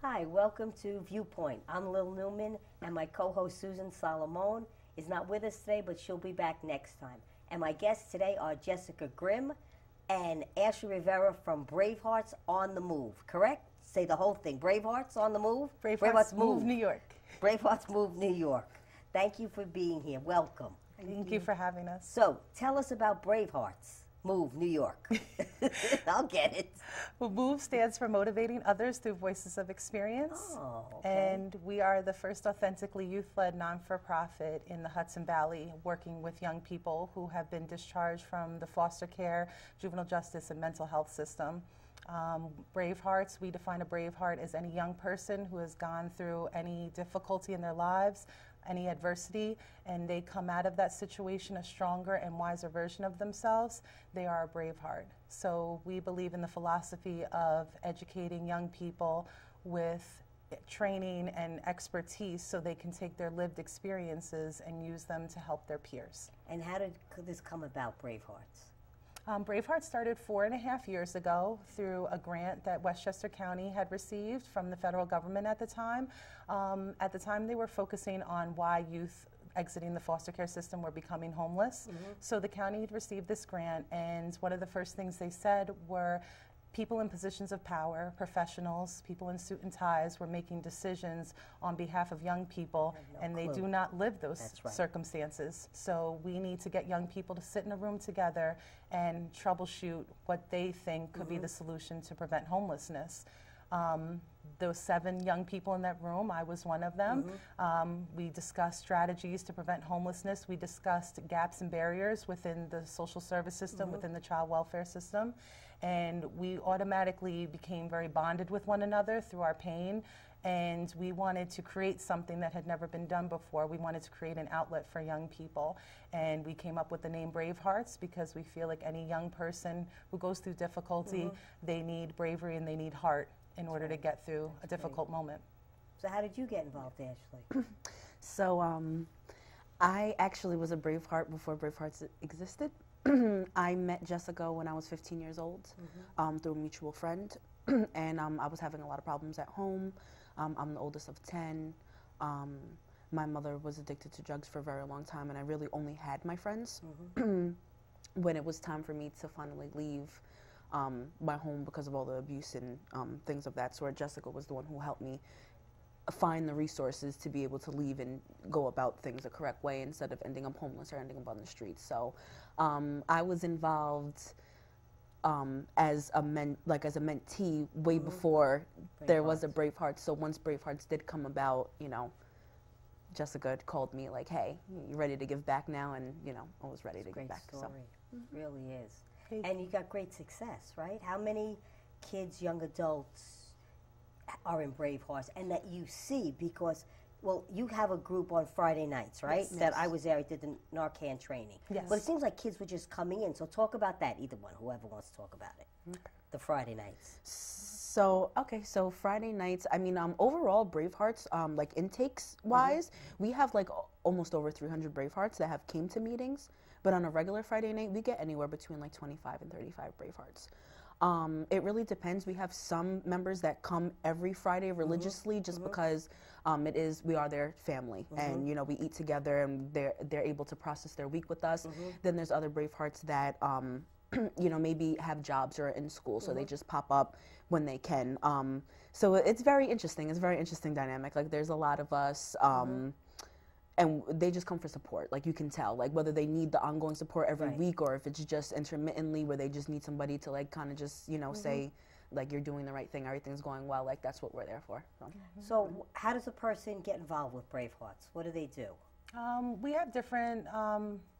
Hi, welcome to Viewpoint. I'm Lil Newman, and my co-host Susan Solomon is not with us today, but she'll be back next time. And my guests today are Jessica Grimm and Ashley Rivera from Bravehearts on the Move, correct? Say the whole thing. Bravehearts on the Move? Bravehearts Move New York. Bravehearts Move New York. Thank you for being here. Welcome. Thank you for having us. So, tell us about Bravehearts Move New York. I'll get it. Well, MOVE stands for Motivating Others Through Voices of Experience. Oh, okay. And we are the first authentically youth-led non-for-profit in the Hudson Valley, working with young people who have been discharged from the foster care, juvenile justice, and mental health system. Bravehearts, we define a Braveheart as any young person who has gone through any difficulty in their lives, any adversity, and they come out of that situation a stronger and wiser version of themselves. They are a Braveheart. So we believe in the philosophy of educating young people with training and expertise so they can take their lived experiences and use them to help their peers. And how did this come about, Bravehearts? Braveheart started 4.5 years ago through a grant that Westchester County had received from the federal government at the time. At the time, they were focusing on why youth exiting the foster care system were becoming homeless. So the county had received this grant, and one of the first things they said were people in positions of power, professionals, people in suit and ties were making decisions on behalf of young people, and they do not live those circumstances. So we need to get young people to sit in a room together and troubleshoot what they think could be the solution to prevent homelessness. Those 7 young people in that room, I was one of them. We discussed strategies to prevent homelessness. We discussed gaps and barriers within the social service system, within the child welfare system. And we automatically became very bonded with one another through our pain. And we wanted to create something that had never been done before. We wanted to create an outlet for young people. And we came up with the name Bravehearts because we feel like any young person who goes through difficulty, they need bravery and they need heart in order to get through a difficult moment. So how did you get involved, Ashley? So I actually was a Braveheart before Bravehearts existed. I met Jessica when I was 15 years old through a mutual friend, and I was having a lot of problems at home. I'm the oldest of 10. My mother was addicted to drugs for a very long time, and I really only had my friends. When it was time for me to finally leave my home because of all the abuse and things of that sort, Jessica was the one who helped me find the resources to be able to leave and go about things the correct way instead of ending up homeless or ending up on the streets. So I was involved as a mentee way before there was a Bravehearts. So once Bravehearts did come about, you know, Jessica had called me like, hey, you ready to give back now? And, you know, I was ready to give back. Great story. It really is. Thank And you got great success, right? How many kids, young adults are in Bravehearts and that you see? Because, well, you have a group on Friday nights, right? Yes. That I was there, I did the Narcan training. Yes. But it seems like kids were just coming in. So talk about that, either one, whoever wants to talk about it. The Friday nights. So, okay, so Friday nights, I mean, overall, Bravehearts, like intakes-wise, we have like almost over 300 Bravehearts that have came to meetings, but on a regular Friday night, we get anywhere between like 25 and 35 Bravehearts. It really depends. We have some members that come every Friday religiously just because we are their family, and, you know, we eat together and they're able to process their week with us. Then there's other Bravehearts that, you know, maybe have jobs or are in school, so they just pop up when they can. So it's very interesting. It's a very interesting dynamic. Like, there's a lot of us, and they just come for support. Like, you can tell, like, whether they need the ongoing support every week or if it's just intermittently where they just need somebody to, like, kind of just, you know, say, like, you're doing the right thing, everything's going well. Like, that's what we're there for. So how does a person get involved with Bravehearts? What do they do? We have different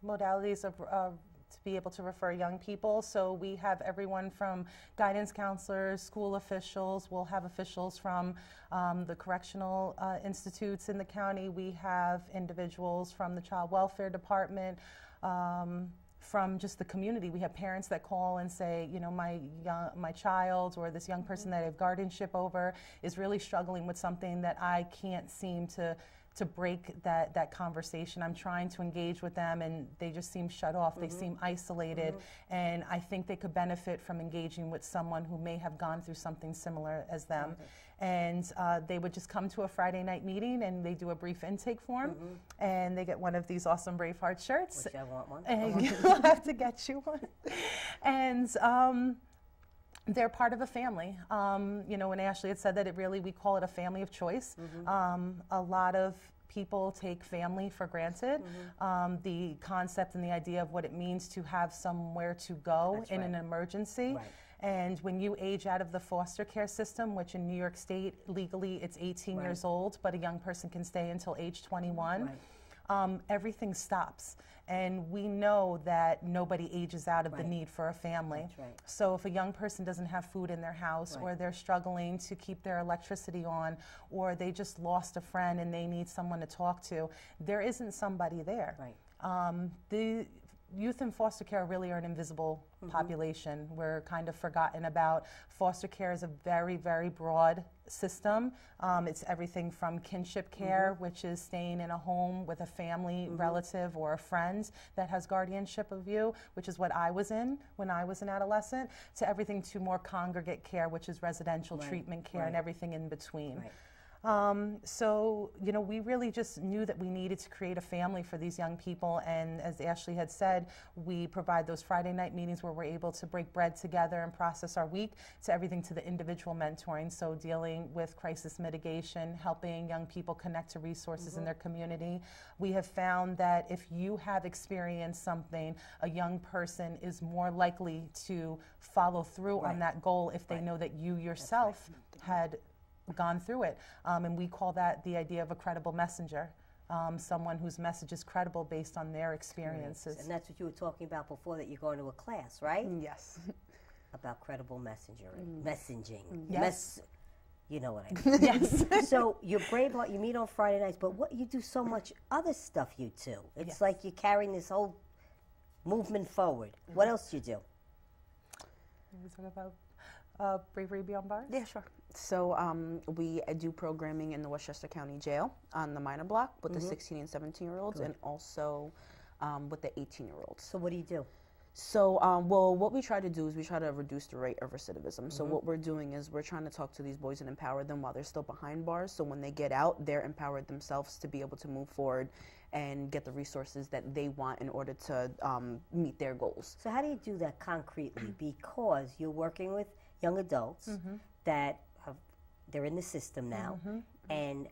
modalities of to be able to refer young people. So we have everyone from guidance counselors, school officials. We'll have officials from the correctional institutes in the county. We have individuals from the child welfare department. From just the community. We have parents that call and say, you know, my child or this young person that I have guardianship over is really struggling with something that I can't seem to break that conversation. I'm trying to engage with them and they just seem shut off. They seem isolated. And I think they could benefit from engaging with someone who may have gone through something similar as them. And they would just come to a Friday night meeting and they do a brief intake form and they get one of these awesome Bravehearts shirts. Which I want one. And you'll have to get you one. And they're part of a family. You know, when Ashley had said that we call it a family of choice. A lot of people take family for granted. The concept and the idea of what it means to have somewhere to go in an emergency. And when you age out of the foster care system, which in New York State, legally it's 18 years old, but a young person can stay until age 21, everything stops. And we know that nobody ages out of the need for a family. So if a young person doesn't have food in their house or they're struggling to keep their electricity on or they just lost a friend and they need someone to talk to, there isn't somebody there. The youth in foster care really are an invisible population. We're kind of forgotten about. Foster care is a very, very broad system. It's everything from kinship care, which is staying in a home with a family relative or a friend that has guardianship of you, which is what I was in when I was an adolescent, to everything to more congregate care, which is residential treatment care and everything in between. So, you know, we really just knew that we needed to create a family for these young people. And as Ashley had said, we provide those Friday night meetings where we're able to break bread together and process our week, to everything to the individual mentoring. So dealing with crisis mitigation, helping young people connect to resources in their community. We have found that if you have experienced something, a young person is more likely to follow through on that goal if they know that you yourself had gone through it. And we call that the idea of a credible messenger, someone whose message is credible based on their experiences. And that's what you were talking about before, that you're going to a class, right? Yes. About credible messaging. Yes. You know what I mean. Yes. So you're Braveheart, you meet on Friday nights, but what you do so much other stuff you do. It's like you're carrying this whole movement forward. What else do you do? We talk about Bravery Beyond Bars? Yeah, sure. So we do programming in the Westchester County Jail on the minor block with the 16 and 17-year-olds and also with the 18-year-olds. So what do you do? So, well, what we try to do is we try to reduce the rate of recidivism. So what we're doing is we're trying to talk to these boys and empower them while they're still behind bars. So when they get out, they're empowered themselves to be able to move forward and get the resources that they want in order to meet their goals. So how do you do that concretely? Because you're working with young adults that they're in the system now, and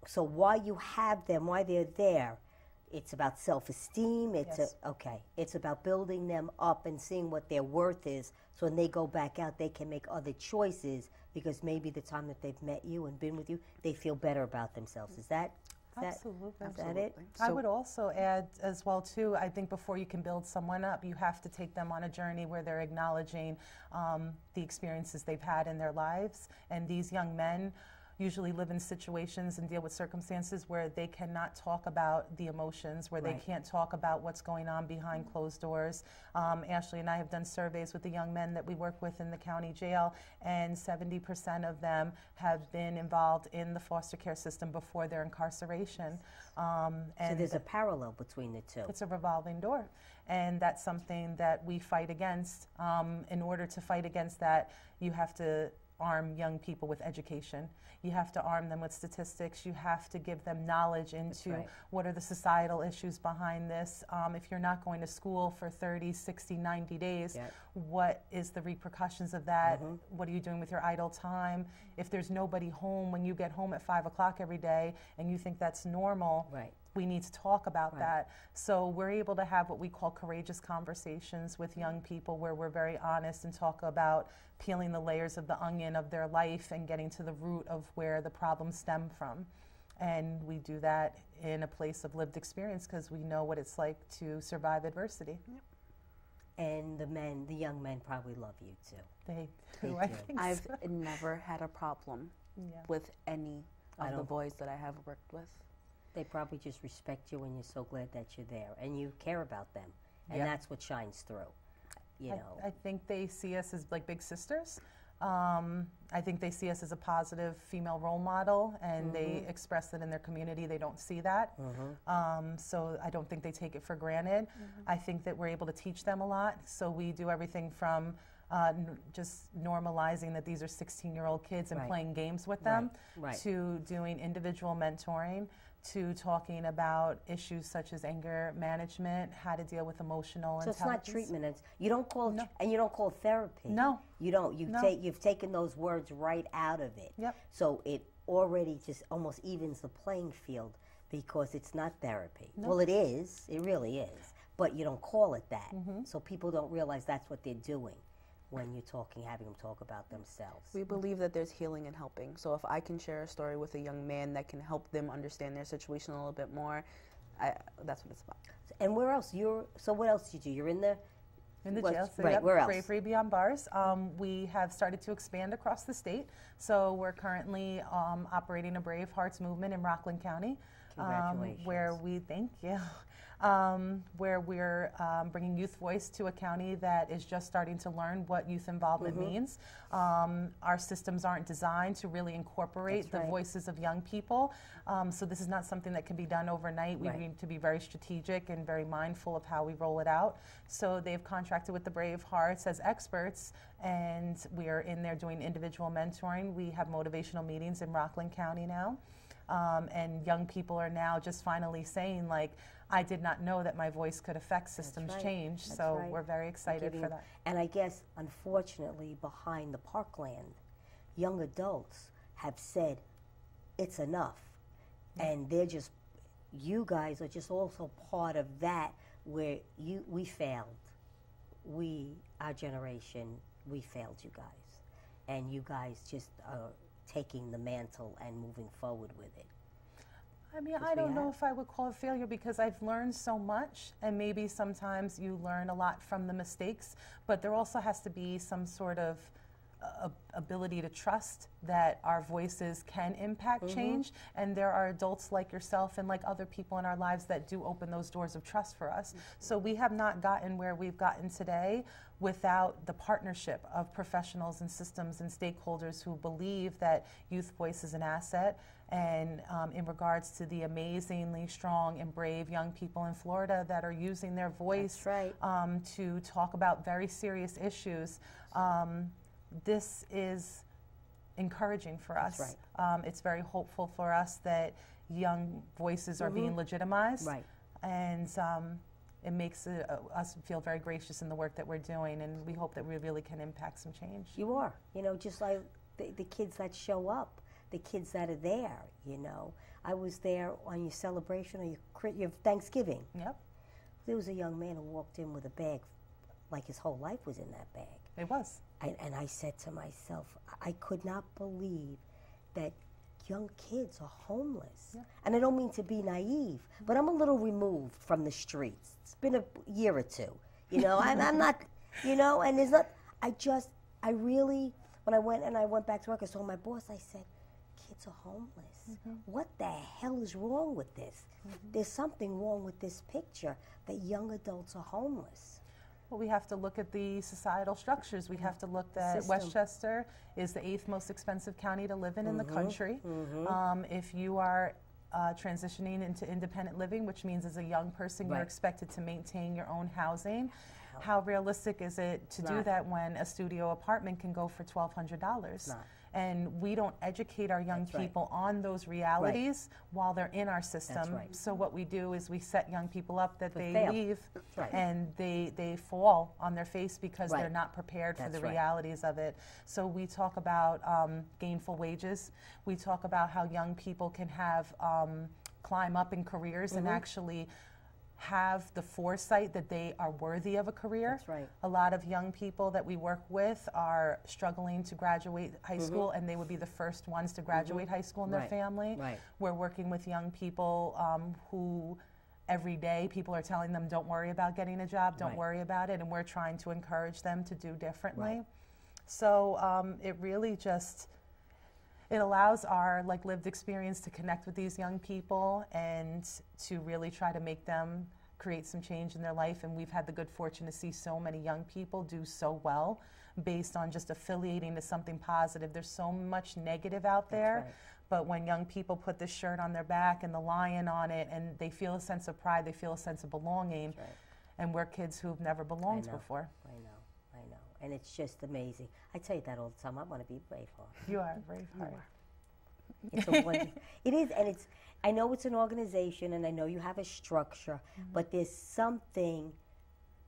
so while you have them, while they're there, it's about self-esteem. It's it's about building them up and seeing what their worth is. So when they go back out, they can make other choices because maybe the time that they've met you and been with you, they feel better about themselves. Is that it? I would also add as well too, I think before you can build someone up, you have to take them on a journey where they're acknowledging the experiences they've had in their lives. And these young men usually live in situations and deal with circumstances where they cannot talk about the emotions, where they can't talk about what's going on behind closed doors. Ashley and I have done surveys with the young men that we work with in the county jail, and 70% of them have been involved in the foster care system before their incarceration. And so there's a parallel between the two. It's a revolving door. And that's something that we fight against. In order to fight against that, you have to arm young people with education. You have to arm them with statistics. You have to give them knowledge into what are the societal issues behind this. If you're not going to school for 30, 60, 90 days, what is the repercussions of that? What are you doing with your idle time? If there's nobody home when you get home at 5 o'clock every day and you think that's normal, we need to talk about that. So we're able to have what we call courageous conversations with young people where we're very honest and talk about peeling the layers of the onion of their life and getting to the root of where the problems stem from. And we do that in a place of lived experience because we know what it's like to survive adversity. And the young men probably love you too. They They do, I do. think I've so. never had a problem Yeah. with any I of the don't- boys that I have worked with. They probably just respect you, and you're so glad that you're there, and you care about them, and Yeah. that's what shines through. You know. I think they see us as like big sisters. I think they see us as a positive female role model, and they express that in their community. They don't see that. So I don't think they take it for granted. I think that we're able to teach them a lot. So we do everything from just normalizing that these are 16-year-old kids and Right. playing games with them, Right. to doing individual mentoring, to talking about issues such as anger management, how to deal with emotional So it's not intelligence. treatment. It's, you don't call No. and you don't call therapy. No. You don't. You No. you've taken those words right out of it. Yep. So it already just almost evens the playing field because it's not therapy. No. Well, it is. It really is. But you don't call it that. Mm-hmm. So people don't realize that's what they're doing when you're talking, having them talk about themselves. We believe that there's healing and helping. So if I can share a story with a young man that can help them understand their situation a little bit more, that's what it's about. And where else? So what else do you do? You're in the In the What's- jail, so right, yep, where else? Bravery Beyond Bars. We have started to expand across the state. So we're currently operating a Bravehearts movement in Rockland County. Congratulations. Where we, thank you, where we're bringing youth voice to a county that is just starting to learn what youth involvement means. Our systems aren't designed to really incorporate That's the right. voices of young people. So this is not something that can be done overnight. We Right. need to be very strategic and very mindful of how we roll it out. So they've contracted with the Bravehearts as experts, and we are in there doing individual mentoring. We have motivational meetings in Rockland County now. And young people are now just finally saying, like, I did not know that my voice could affect systems right. change. That's So right. we're very excited giving- for that. And I guess, unfortunately, behind the parkland, young adults have said, it's enough. And they're just, you guys are just also part of that where we failed. Our generation, we failed you guys. And you guys just are taking the mantle and moving forward with it. I mean, Yes, I we don't know have. if I would call it failure because I've learned so much, and maybe sometimes you learn a lot from the mistakes, but there also has to be some sort of ability to trust that our voices can impact change, and there are adults like yourself and like other people in our lives that do open those doors of trust for us. So we have not gotten where we've gotten today without the partnership of professionals and systems and stakeholders who believe that youth voice is an asset. And in regards to the amazingly strong and brave young people in Florida that are using their voice That's right. to talk about very serious issues, this is encouraging for us. That's It's very hopeful for us that young voices are being legitimized. Right. And it makes us feel very gracious in the work that we're doing, and we hope that we really can impact some change. You are, just like the kids that show up, the kids that are there, I was there on your celebration or your Thanksgiving. Yep, There was a young man who walked in with a bag, like his whole life was in that bag. it was. And I said to myself, I could not believe that young kids are homeless. Yeah. And I don't mean to be naive, but I'm a little removed from the streets. It's been a year or two, and I'm not, and there's not, I really, when I went back to work, I told my boss, I said, kids are homeless. What the hell is wrong with this? There's something wrong with this picture that young adults are homeless. Well, we have to look at the societal structures. We have to look that System. Westchester is the 8th most expensive county to live in the country. If you are transitioning into independent living, which means as a young person you're Right. expected to maintain your own housing, how realistic is it to do not. that when a studio apartment can go for $1,200? not. And we don't educate our young That's right. people on those realities while they're in our system. right. So what we do is we set young people up that they fail. leave Right. and they fall on their face because Right. they're not prepared for That's the right. realities of it. So we talk about gainful wages. We talk about how young people can have climb up in careers and actually have the foresight that they are worthy of a career. That's right. A lot of young people that we work with are struggling to graduate high school, and they would be the first ones to graduate high school in their Right. family. Right. We're working with young people who every day people are telling them, don't worry about getting a job, don't Right. worry about it, and we're trying to encourage them to do differently. So it really just, it allows our like lived experience to connect with these young people and to really try to make them create some change in their life. And we've had the good fortune to see so many young people do so well based on just affiliating to something positive. There's so much negative out there. right. But when young people put this shirt on their back and the lion on it, and they feel a sense of pride, they feel a sense of belonging, That's right. and we're kids who've never belonged before. I know, and it's just amazing. I tell you that all the time. I want to be Braveheart. You are a Braveheart. It's a wonder. It is, and it's. I know it's an organization, and I know you have a structure, but there's something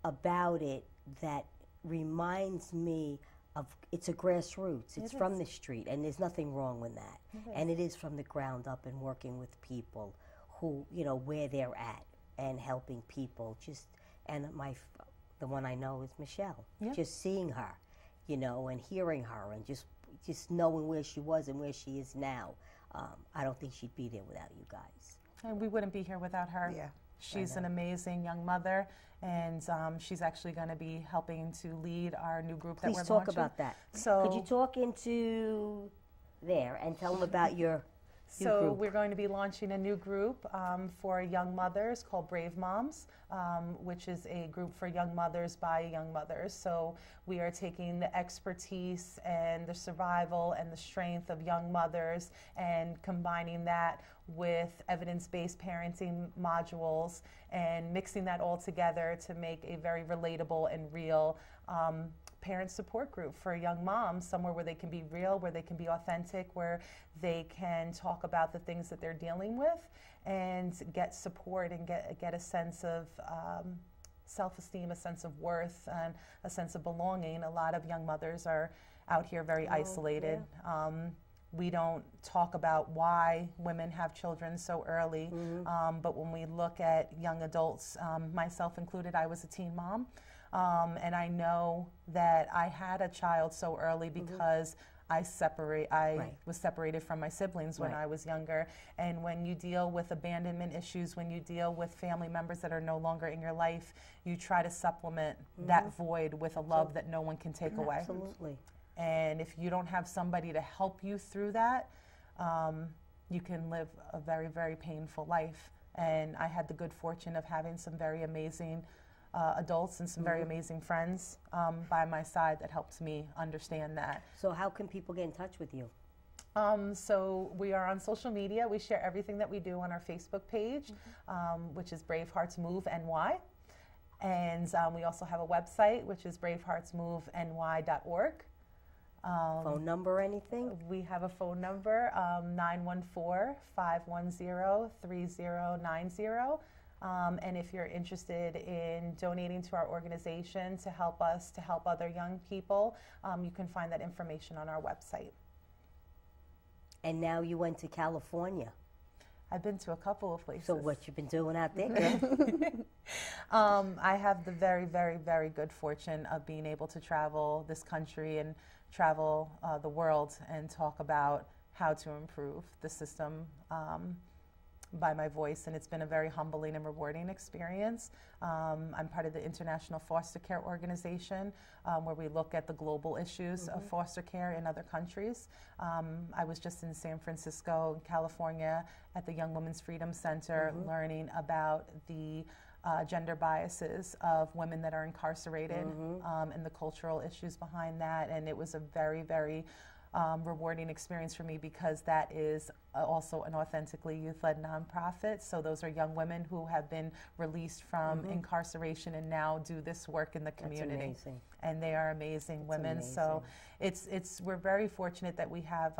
about it that reminds me of. It's a grassroots. It's from the street, and there's nothing wrong with that. And it is from the ground up, and working with people who, you know, where they're at, and helping people. Just and the one I know is Michelle. Just seeing her, you know, and hearing her, and just knowing where she was and where she is now. I don't think she'd be there without you guys. And we wouldn't be here without her. Yeah. She's an amazing young mother, and she's actually going to be helping to lead our new group that we're Please launching. talk about that. So, could you talk into there and tell them about your new So group? we're going to be launching a new group for young mothers called Brave Moms, which is a group for young mothers by young mothers. So we are taking the expertise and the survival and the strength of young mothers and combining that with evidence-based parenting modules and mixing that all together to make a very relatable and real parent support group for young moms, somewhere where they can be real, where they can be authentic, where they can talk about the things that they're dealing with and get support and get a sense of self-esteem, a sense of worth, and a sense of belonging. A lot of young mothers are out here very isolated. We don't talk about why women have children so early, but when we look at young adults, myself included, I was a teen mom. And I know that I had a child so early because I was separated from my siblings when I was younger. And when you deal with abandonment issues, when you deal with family members that are no longer in your life, you try to supplement that void with a love that no one can take away. Absolutely. And if you don't have somebody to help you through that, you can live a very, very painful life. And I had the good fortune of having some very amazing adults and some very amazing friends by my side that helped me understand that. So how can people get in touch with you? So we are on social media. We share everything that we do on our Facebook page, which is Bravehearts Move NY. And we also have a website, which is braveheartsmoveny.org. Phone number or anything? We have a phone number, 914-510-3090. And if you're interested in donating to our organization to help us to help other young people, you can find that information on our website. And now you went to California. I've been to a couple of places. So what you been doing out there, girl? I have the very, very, very good fortune of being able to travel this country and travel the world and talk about how to improve the system by my voice, and it's been a very humbling and rewarding experience. I'm part of the International Foster Care Organization, where we look at the global issues of foster care in other countries. I was just in San Francisco, California, at the Young Women's Freedom Center, learning about the gender biases of women that are incarcerated and the cultural issues behind that, and it was a very, very rewarding experience for me because that is also an authentically youth-led nonprofit. So those are young women who have been released from incarceration and now do this work in the community. That's amazing. And they are amazing women. Amazing. So we're very fortunate that we have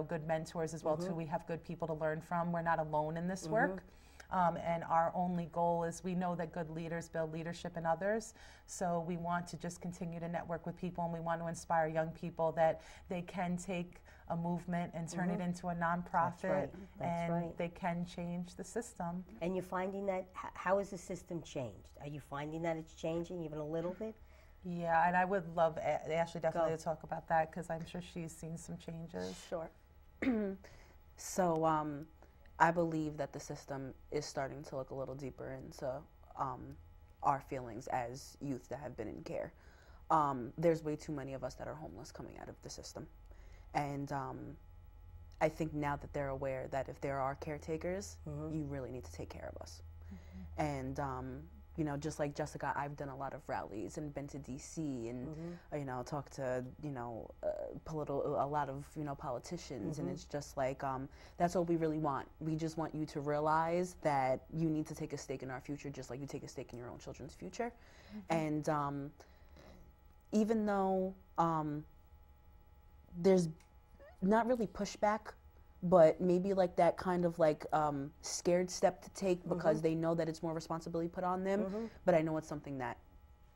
good mentors as well too. We have good people to learn from. We're not alone in this work. And our only goal is we know that good leaders build leadership in others. So we want to just continue to network with people, and we want to inspire young people that they can take a movement and turn it into a nonprofit, and they can change the system. And you're finding that, how has the system changed? Are you finding that it's changing even a little bit? Yeah, and I would love Ashley definitely to talk about that because I'm sure she's seen some changes. Sure. So I believe that the system is starting to look a little deeper into our feelings as youth that have been in care. There's way too many of us that are homeless coming out of the system. And I think now that they're aware that if there are caretakers, you really need to take care of us. And you know, just like Jessica, I've done a lot of rallies and been to DC and you know, talked to, you know, a lot of, you know, politicians, and it's just like that's what we really want. We just want you to realize that you need to take a stake in our future, just like you take a stake in your own children's future. And even though there's not really pushback, but maybe like that kind of like scared step to take because they know that it's more responsibility put on them. But I know it's something that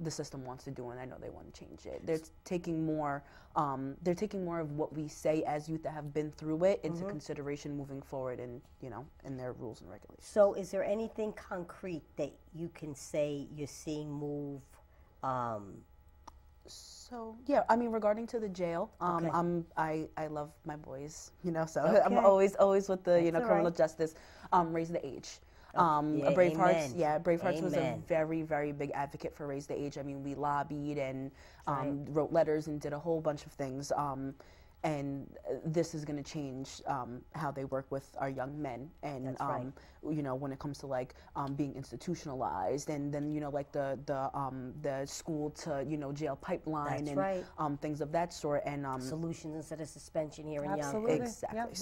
the system wants to do, and I know they want to change it. They're taking more of what we say as youth that have been through it into consideration moving forward, and you know, in their rules and regulations. So, is there anything concrete that you can say you're seeing move? So yeah, I mean, regarding to the jail, I love my boys, you know, so I'm always with the, you know, criminal justice, raise the age. Bravehearts, Bravehearts was a very, very big advocate for raise the age. I mean, we lobbied and wrote letters and did a whole bunch of things. And this is going to change how they work with our young men, and you know, when it comes to like being institutionalized, and then, you know, like the school to, you know, jail pipeline, and things of that sort, and solutions instead of suspension here in Absolutely. Young. Exactly. Yep,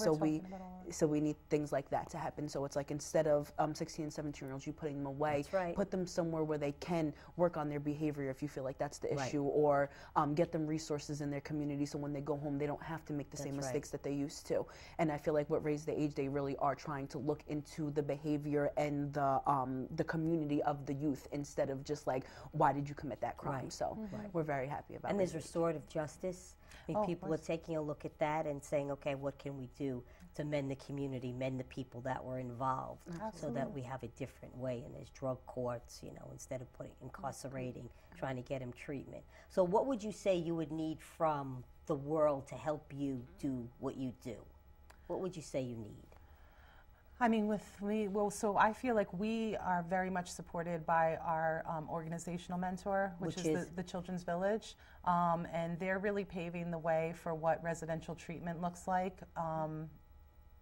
So we need things like that to happen. So it's like, instead of 16 and 17-year-olds, you putting them away, put them somewhere where they can work on their behavior if you feel like that's the issue, or get them resources in their community so when they go home they don't have to make the same mistakes that they used to. And I feel like what Raise the Age, they really are trying to look into the behavior and the community of the youth, instead of just like, why did you commit that crime? So we're very happy about it. And there's restorative justice. I think people are taking a look at that and saying, okay, what can we do to mend the community, mend the people that were involved, so that we have a different way. And there's drug courts, you know, instead of incarcerating, trying to get them treatment. So what would you say you would need from the world to help you do what you do? What would you say you need? I mean, with me, so I feel like we are very much supported by our organizational mentor, which is the Children's Village, and they're really paving the way for what residential treatment looks like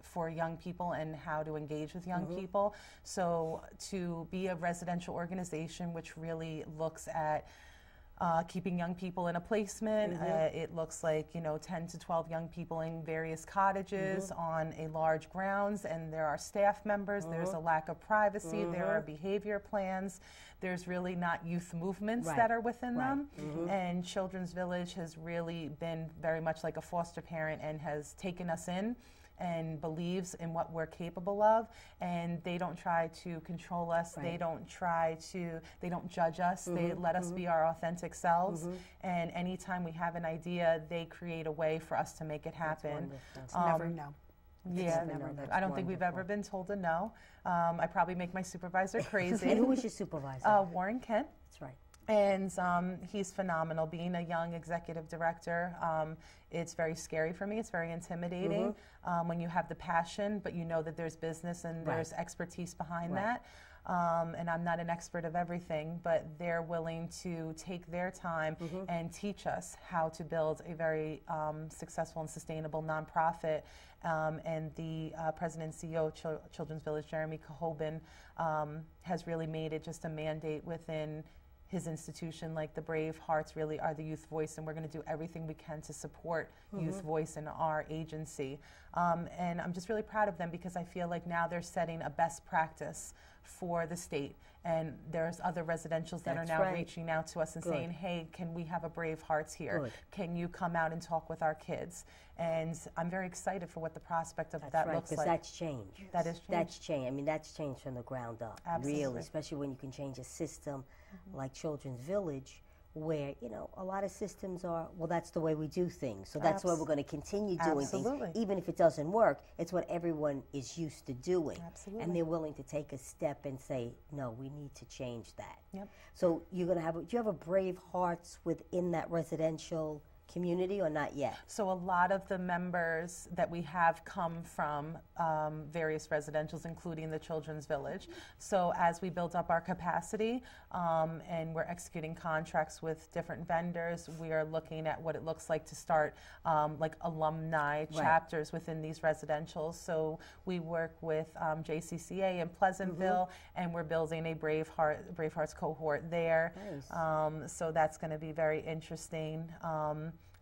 for young people and how to engage with young people. So to be a residential organization which really looks at keeping young people in a placement. It looks like, you know, 10 to 12 young people in various cottages on a large grounds, and there are staff members, there's a lack of privacy, there are behavior plans, there's really not youth movements that are within them. And Children's Village has really been very much like a foster parent and has taken us in and believes in what we're capable of, and they don't try to control us, they don't judge us, they let us be our authentic selves, and anytime we have an idea, they create a way for us to make it happen. It's never no. Yeah, I don't think we've ever been told a no. I probably make my supervisor crazy. And who was your supervisor? Warren Kent. That's right. And he's phenomenal. Being a young executive director, it's very scary for me. It's very intimidating when you have the passion, but you know that there's business and there's expertise behind that. And I'm not an expert of everything, but they're willing to take their time and teach us how to build a very successful and sustainable nonprofit. And the president and CEO of Children's Village, Jeremy Kahobin, has really made it just a mandate within his institution. Like, the Bravehearts really are the youth voice, and we're going to do everything we can to support youth voice in our agency. And I'm just really proud of them, because I feel like now they're setting a best practice for the state. And there's other residentials that are now reaching out to us and saying, hey, can we have a Bravehearts here? Can you come out and talk with our kids? And I'm very excited for what the prospect of that looks like. Because that's change. That is change. That's change. I mean, that's change from the ground up. Absolutely. Really, especially when you can change a system like Children's Village, where, you know, a lot of systems are, well, that's the way we do things. So that's why we're going to continue doing things. Even if it doesn't work, it's what everyone is used to doing. And they're willing to take a step and say, no, we need to change that. So you're going to have, do you have a Bravehearts within that residential community or not yet? So a lot of the members that we have come from various residentials, including the Children's Village. So as we build up our capacity and we're executing contracts with different vendors, we are looking at what it looks like to start like alumni chapters within these residentials. So we work with JCCA in Pleasantville, and we're building a Bravehearts cohort there. Nice. So that's going to be very interesting.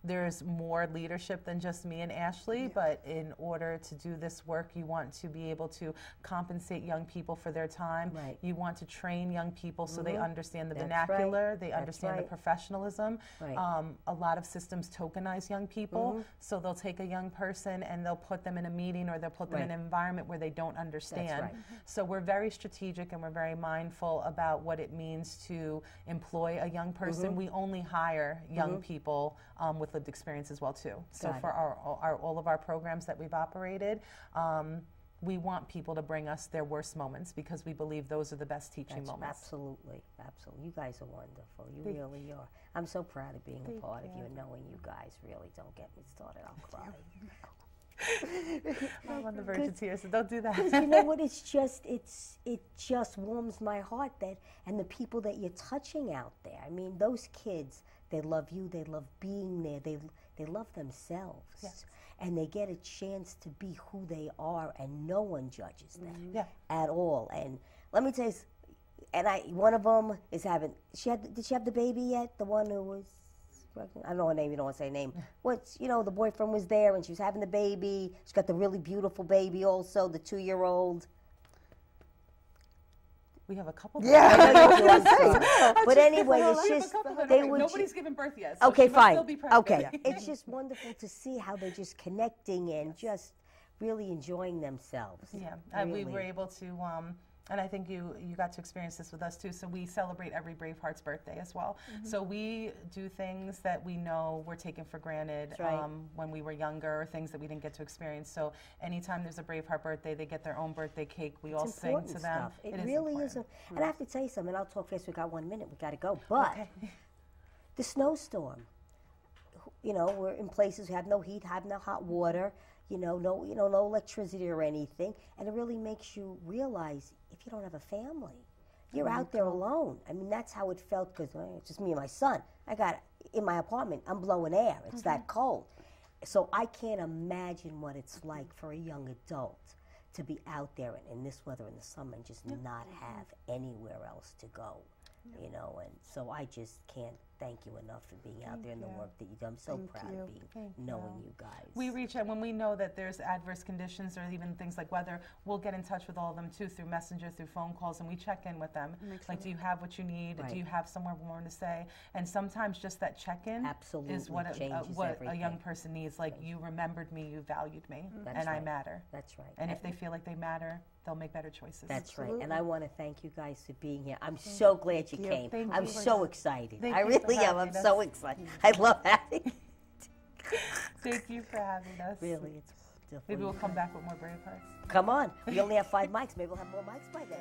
There's more leadership than just me and Ashley, but in order to do this work, you want to be able to compensate young people for their time. Right. You want to train young people so they understand the That's vernacular, right. they That's understand the right. professionalism. Right. A lot of systems tokenize young people, so they'll take a young person and they'll put them in a meeting or they'll put them in an environment where they don't understand. right. So we're very strategic and we're very mindful about what it means to employ a young person. We only hire young people with lived experience as well too. So Got for all of our programs that we've operated, we want people to bring us their worst moments because we believe those are the best teaching moments. Absolutely, absolutely. You guys are wonderful. You really are. I'm so proud of being a part of you and knowing you guys. Really, don't get me started. I'll cry. I'm on the verge of tears, so don't do that. You know what? It just warms my heart and the people that you're touching out there. I mean, those kids, they love you. They love being there. They love themselves. Yes. And they get a chance to be who they are, and no one judges them at all. And let me tell you, one of them is having. Did she have the baby yet? The one who was. I don't know her name. You don't want to say her name. The boyfriend was there, and she was having the baby. She's got the really beautiful baby, also the 2-year-old. We have a couple. Yeah, I know you do. I'm sorry. But anyway, it's just nobody's given birth yet. So okay, she must fine. Still be pregnant. Okay, it's just wonderful to see how they're just connecting and just really enjoying themselves. Yeah, and we Really. were able to. And I think you got to experience this with us too. So we celebrate every Bravehearts birthday as well. So we do things that we know were taken for granted when we were younger, or things that we didn't get to experience. So anytime there's a Braveheart birthday, they get their own birthday cake. We all sing to them. Stuff. It really is. And I have to tell you something. I'll talk fast. We got 1 minute. We got to go. But the snowstorm. We're in places we have no heat, have no hot water. No electricity or anything, and it really makes you realize if you don't have a family, you're out there alone. I mean, that's how it felt because it's just me and my son. I got in my apartment. I'm blowing air. It's that cold, so I can't imagine what it's like for a young adult to be out there in this weather in the summer and just not have anywhere else to go. And so I just can't thank you enough for being out there and the work that you do. I'm so proud of knowing you guys. We reach out when we know that there's adverse conditions or even things like weather. We'll get in touch with all of them too through Messenger, through phone calls, and we check in with them. Like, do you have what you need? Do you have somewhere warm to stay? And sometimes just that check-in is what a young person needs. Like, you remembered me, you valued me, and I matter. That's right. And if they feel like they matter, they'll make better choices. That's right. And I want to thank you guys for being here. I'm so glad you came. I'm so excited. I really am. I'm so excited. I love having it. Thank you for having us. Really, it's wonderful. Maybe we'll come back with more Bravehearts. Come on. We only have 5 mics. Maybe we'll have more mics by then.